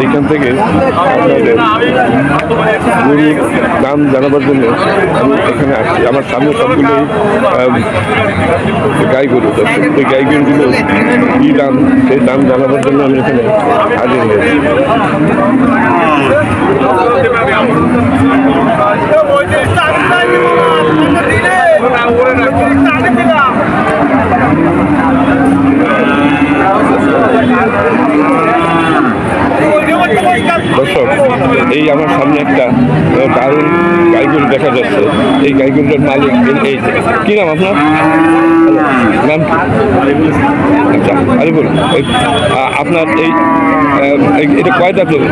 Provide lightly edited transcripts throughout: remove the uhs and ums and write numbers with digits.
এইখান থেকে আপনাদের গরুর দাম জানাবার জন্য আমি এখানে আসছি। আমার সামনে সবগুলোই গাই গরু, এই গাই গরুগুলো কী দাম সেই দাম জানাবার জন্য আমি এখানে হাজির হয়েছি। দর্শক, এই আমার সামনে একটা দারুণ গাইগরু দেখা যাচ্ছে। এই গাইগরুটার মালিক এই কি নাম আপনার? নাম আচ্ছা আরিফুল। আপনার এটা কয় দাঁতের?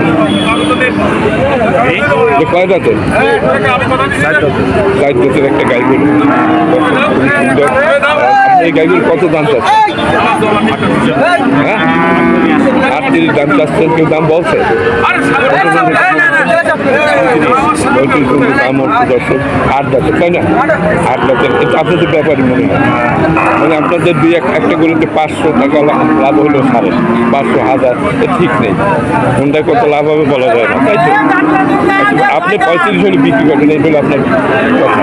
কয় দাঁতের? 4 দাঁতের একটা গাইগরু। এই গাইগরুর কত দাম চাচ্ছে? হ্যাঁ, 38 দাম চাচ্ছেন। কেউ দাম বলছে? দাম হচ্ছে দর্শক 8 দাঁতের, তাই না? 8 দাঁতের। আপনাদের ব্যাপারই মনে হয়, মানে আপনাদের দুই একটা গরুতে 500 টাকা লাভ হলেও ছাড়ে, 500 1000 ঠিক নেই। কোনটায় কত লাভ হবে বলা যায় না, তাই তো? আপনি 35 হলে বিক্রি করবেন, এই বলে আপনার কথা।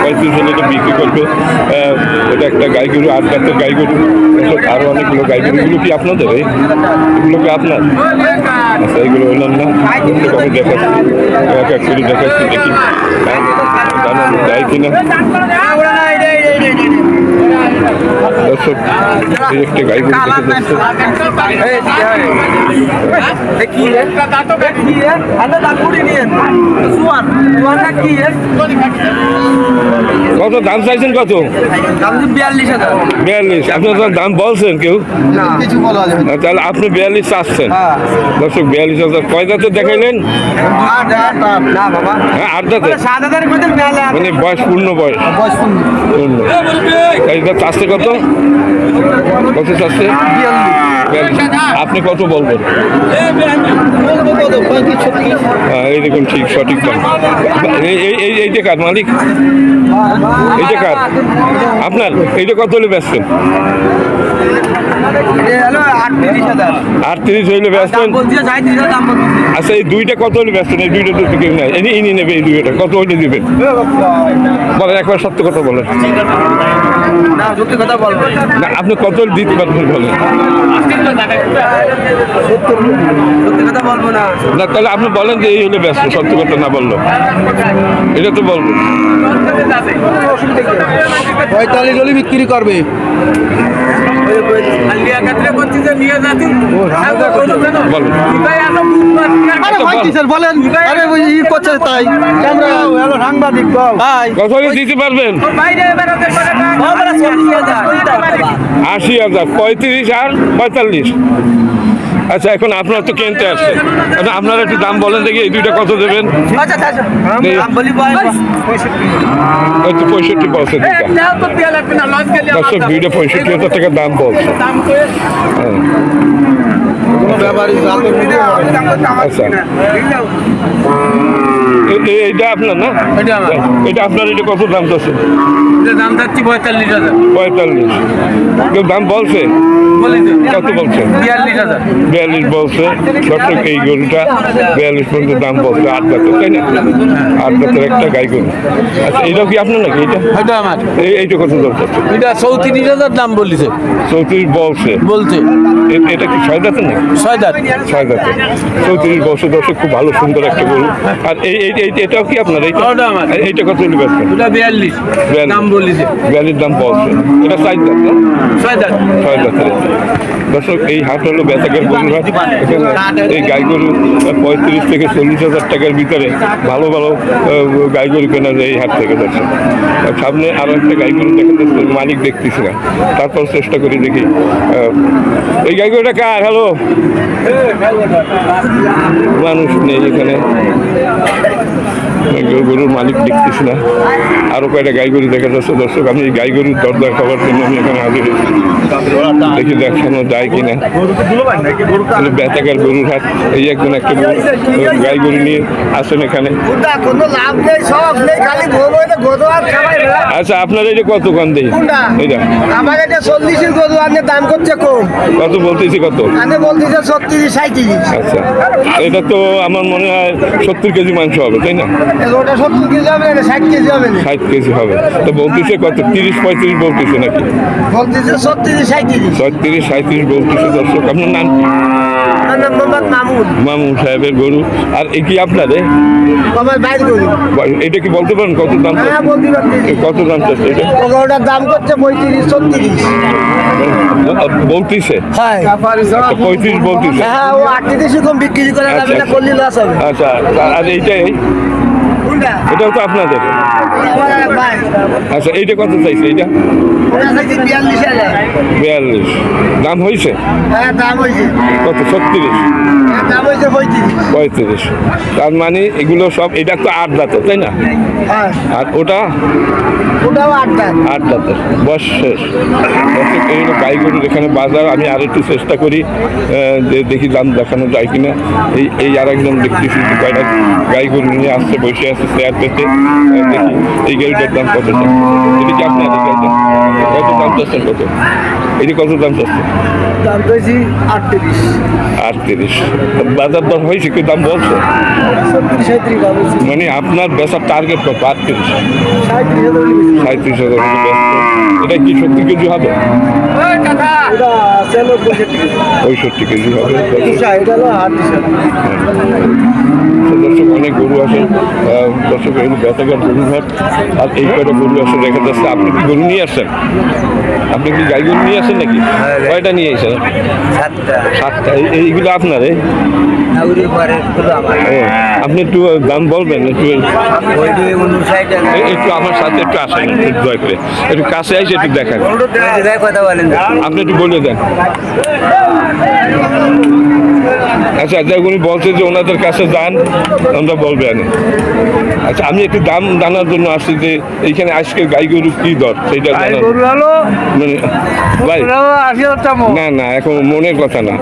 35 হলে এটা বিক্রি করবে। এটা একটা গাই গরু, 8 দাঁতের গাই গরু। আরও অনেকগুলো গাই গরুগুলো কি আপনাদের? এগুলো কি আপনার? আচ্ছা, এগুলো হলাম না, আমি দেখাচ্ছি, এক এক করে দেখাচ্ছি, দেখি জানানো যায় কিনা। দর্শক, এই একটা গাই গরু দেখে যাচ্ছে। কত দাম চাইছেন? কত? 42। আপনার দাম বলছেন কেউ? তাহলে আপনি 42 চাচ্ছেন। দর্শক, 42,000। কয় দাঁতের দেখাইলেন? 8 দাঁতের। মানে বয়স পূর্ণ, বয়স পূর্ণ। চাচ্ছে কত? কত চাচ্ছে? 42। আপনি কত বলবেন? এই দেখুন, ঠিক সঠিক দাম। এইটা কার মালিক? এইটা কার? আপনার? এইটা কত হলে বেচছেন? 38 হইলে বেচছেন। আচ্ছা, এই দুইটা কত হলে বেচছেন? এই দুইটা তো কেউ নাই, ইনি নেবে। এই দুইটা কত হইলে দিবেন বলেন, একবার সত্য কথা বলেন। না, আপনি কত দিতে পারবেন বলেন? না, তাহলে আপনি বলেন যে এই হলে ব্যস্ত, সত্য কথা না বললো। এটা তো বলবো। 45 হলে বিক্রি করবে। বলেন, কত দিতে পারবেন? 80,000। 35 আর 45। আচ্ছা, এখন আপনার তো কিনতে আসছে, আপনারা একটু দাম বলেন দেখি, এই দুইটা কত দেবেন? 65 বলছে। দর্শক, দুইটা 65,000 টাকা দাম বলছে। আচ্ছা, এইটা আপনার না? এটা আপনার। এটা কত দাম চাচ্ছে? দাম চাচ্ছি 45,000। 45। কেউ দাম বলছে? কত বলছে? 42 বলছে। দর্শক, এই গরুটা 42 পর্যন্ত দাম বলছে। 8 দাঁতের, তাই না? 8 দাঁতের একটা গাই গরু। আচ্ছা, এইটাও কি আপনার নাকি? এটা আমার। এইটা কত দাম চাচ্ছে? এটা 34,000 দাম বলিছে। 34 বলছে। এটা কি 6 দাঁতের নাকি? 6 দাঁত। 6 দাঁতের। 34 বছর। দর্শক, খুব ভালো সুন্দর একটা গরু। আর এটাও কি আপনার? এইটা কত হলে বেচবেন? এটা 42 দাম বলিছে। 42 দাম বলছে। এটা 4 দাঁত না? 6 দাঁত। 6 দাঁতের। দর্শক, এই হাট হলো বেচাকের গরুর হাট। এই গাই গরু 35 থেকে 40,000 টাকার ভিতরে ভালো ভালো গাই গরু কেনা যায় এই হাট থেকে। দর্শক, সামনে আরো একটা গাই গরু দেখা যাচ্ছে, মালিক দেখতেছি না, তারপর চেষ্টা করি দেখি। এই গাই গরুটা কার? হ্যালো, মানুষ নেই এখানে, গরুর মালিক দেখতেছি না। আরো কয়টা গাই গরু দেখা যাচ্ছে। দর্শক, আমি এই গাই গরুর দরদার খাবার জন্য আমি এখানে হাজির হয়েছি। দেখি দেখানো যায় কিনা বেতাকার গরুর হাট। এই একজন একটা গাই গরু নিয়ে আসেন এখানে। কোনো লাভ নেই, সব নেই, খালি ভোগ হইলে গরু আর খাবাই না। আচ্ছা আপনার এটা কত কম দেই? এটা আমার এটা 40-এর গরু, আনে দাম করছে কম। কত বলতেছি কত? আনে বলতেছে 36-37। আচ্ছা এটা তো আমার মনে হয় 70 কেজি মাংস হবে তাই না? ওটা 70 কেজি হবে না, 60 কেজি হবে না। 60 কেজি হবে। তো বলতেছে কত 30-35 বলতেছে নাকি? বলতেছে 36-37। 36-37 বলতেছে। দর্শক আপনার নাম কি? আমার নাম মোহাম্মদ মামুন। মামুন সাহেবের গরু। আর এ কি আপনাদের? আমার বাইর গরু। এটা কি বলতে পারেন কত দাম? হ্যাঁ, বলতে পারতেছি। কত দাম চাচ্ছে এটা? ওটার দাম করছে 35-36। বলতেছে হ্যাঁ 35 বলতেছে। হ্যাঁ, ও 38 কম বিক্রি করা যাবে না, করলে লস হবে। আচ্ছা আর এইটাই কোনটা? এটাও তো আপনাদের। আমার এক ভাই। আচ্ছা এইটা কত চাইছে? এইটা ওটা চাইছে 42,000। 42 দাম হয়েছে। হ্যাঁ, দাম হয়েছে। কত 36? হ্যাঁ, দাম হয়েছে 35। 35। তার মানে এগুলো সব, এটা তো 8 দাঁতের তাই না? হ্যাঁ, আর ওটা ওটাও 8 দাম। 8 দাঁতের বয়স শেষ। দর্শক, এই হলো গাই গরুর এখানে বাজার। আমি আর একটু চেষ্টা করি যে দেখি দাম দেখানো যায় কিনা। এই আর একজন দেখতেছি যে কয়টা গাই গরু নিয়ে আসছে, বসে আছে চেয়ার পেতে। দেখি এই গাড়িটার দাম কত চাচ্ছে। এটা কি আপনার এই গাড়িটা কত দাম চাচ্ছেন? কত এটি কত দাম চাচ্ছে? দাম পেয়েছি 38। 38। বাজার দর হয়েছে, কি দাম বলছে? 37 দাম হয়েছে। মানে আপনার বেচার টার্গেট কত? 38। 37,000 37,000 ব্যস্ত। এটা কি 70 কেজি হবে? এটা সেল 65 কেজি হবে। এটা হলো 8। দর্শক অনেক গরু আছে। দর্শক এই বেতাগার গরু হাট। আর এই কয়টা গরু আছে দেখা যাচ্ছে। আপনি কি গরু নিয়ে আসছেন? আপনি কি গাই গরু নিয়ে আসেন নাকি? কয়টা নিয়ে আসেন? 7টা। এইগুলো আপনার? আপনি একটু দাম বলবেন একটু? একটু আমার সাথে একটু আসেন, একটু দয়া করে একটু কাছে আসে একটু দেখেন। কথা বলেন। আপনি একটু বলে দেন। আচ্ছা উনি বলছে যে ওনাদের কাছে যান, আমরা বলবেন। আচ্ছা আমি একটু দাম জানার জন্য আসছি যে এইখানে আজকে গাই গরু কি দর সেটা জানার। মানে ভাই না না, এখন মনের কথা না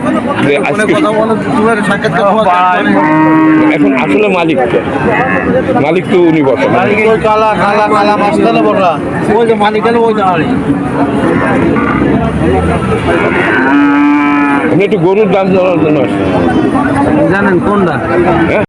যে আজকে এখন আসলে মালিক তো উনি বসেন। কালা কালা কালা মাস্তানে বড়া ওই যে মালিকের ওই আপনি একটু গরুর দাম জানার জন্য আসছেন। জানেন কোনটা? হ্যাঁ